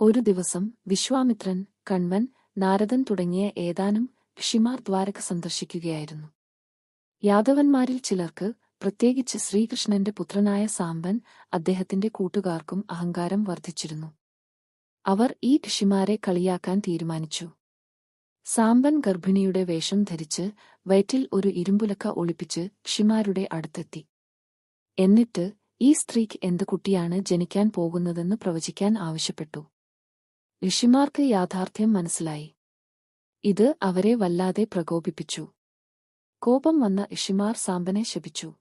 ഒരു ദിവസം വിശ്വാമിത്രൻ, കണ്വൻ, നാരദൻ തുടങ്ങിയ ഏതാനും ഋഷിമാർ ദ്വാരക സന്ദർശിക്കുകയായിരുന്നു. യാദവന്മാരിൽ ചിലർക്ക്, പ്രത്യേകിച്ച് ശ്രീകൃഷ്ണന്റെ പുത്രനായ സാംബൻ, അദ്ദേഹത്തിന്റെ കൂട്ടുകാർക്കും അഹങ്കാരം വർദ്ധിച്ചിരുന്നു. അവർ ഈ ഋഷിമാരെ കളിയാക്കാൻ തീരുമാനിച്ചു. സാംബൻ ഗർഭിണിയുടെ വേഷം ധരിച്ച് വയറ്റിൽ ഒരു ഇരുമ്പുലക്ക ഒളിപ്പിച്ച് ഋഷിമാരുടെ അടുത്തെത്തി. എന്നിട്ട് ഈ സ്ത്രീക്ക് എന്ത് കുട്ടിയാണ് ജനിക്കാൻ പോകുന്നതെന്ന് പ്രവചിക്കാൻ ആവശ്യപ്പെട്ടു. ഋഷിമാർക്ക് യാഥാർത്ഥ്യം മനസ്സിലായി. ഇത് അവരെ വല്ലാതെ പ്രകോപിപ്പിച്ചു. കോപം വന്ന ഋഷിമാർ സാംബനെ ശപിച്ചു.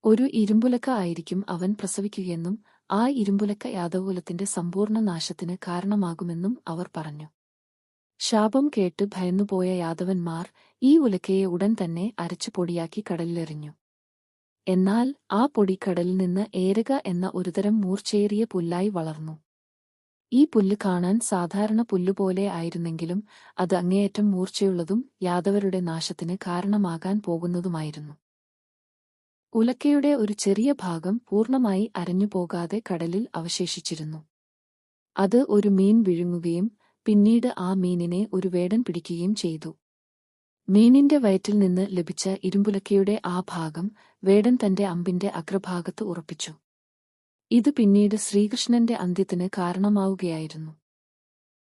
ഒരു ഇരുമ്പുലക്ക ആയിരിക്കും അവൻ പ്രസവിക്കുകയെന്നും ആ ഇരുമ്പുലക്ക യാദവകുലത്തിന്റെ സമ്പൂർണ്ണ നാശത്തിന് കാരണമാകുമെന്നും അവർ പറഞ്ഞു. ശാപം കേട്ട് ഭയന്നുപോയ യാദവന്മാർ ഈ ഉലക്കയെ ഉടൻ തന്നെ അരച്ചു പൊടിയാക്കി കടലിലെറിഞ്ഞു. എന്നാൽ ആ പൊടി കടലിൽ നിന്ന് ഏരക എന്ന ഒരുതരം മൂർച്ചയേറിയ പുല്ലായി വളർന്നു. ഈ പുല്ല് കാണാൻ സാധാരണ പുല്ലുപോലെ ആയിരുന്നെങ്കിലും അത് അങ്ങേയറ്റം മൂർച്ചയുള്ളതും യാദവരുടെ നാശത്തിന് കാരണമാകാൻ പോകുന്നതുമായിരുന്നു. ഉലക്കയുടെ ഒരു ചെറിയ ഭാഗം പൂർണ്ണമായി അരഞ്ഞുപോകാതെ കടലിൽ അവശേഷിച്ചിരുന്നു. അത് ഒരു മീൻ വിഴുങ്ങുകയും പിന്നീട് ആ മീനിനെ ഒരു വേടൻ പിടിക്കുകയും ചെയ്തു. മീനിന്റെ വയറ്റിൽ നിന്ന് ലഭിച്ച ഇരുമ്പുലക്കയുടെ ആ ഭാഗം വേടൻ തന്റെ അമ്പിന്റെ അഗ്രഭാഗത്ത് ഉറപ്പിച്ചു. ഇത് പിന്നീട് ശ്രീകൃഷ്ണന്റെ അന്ത്യത്തിന് കാരണമാവുകയായിരുന്നു.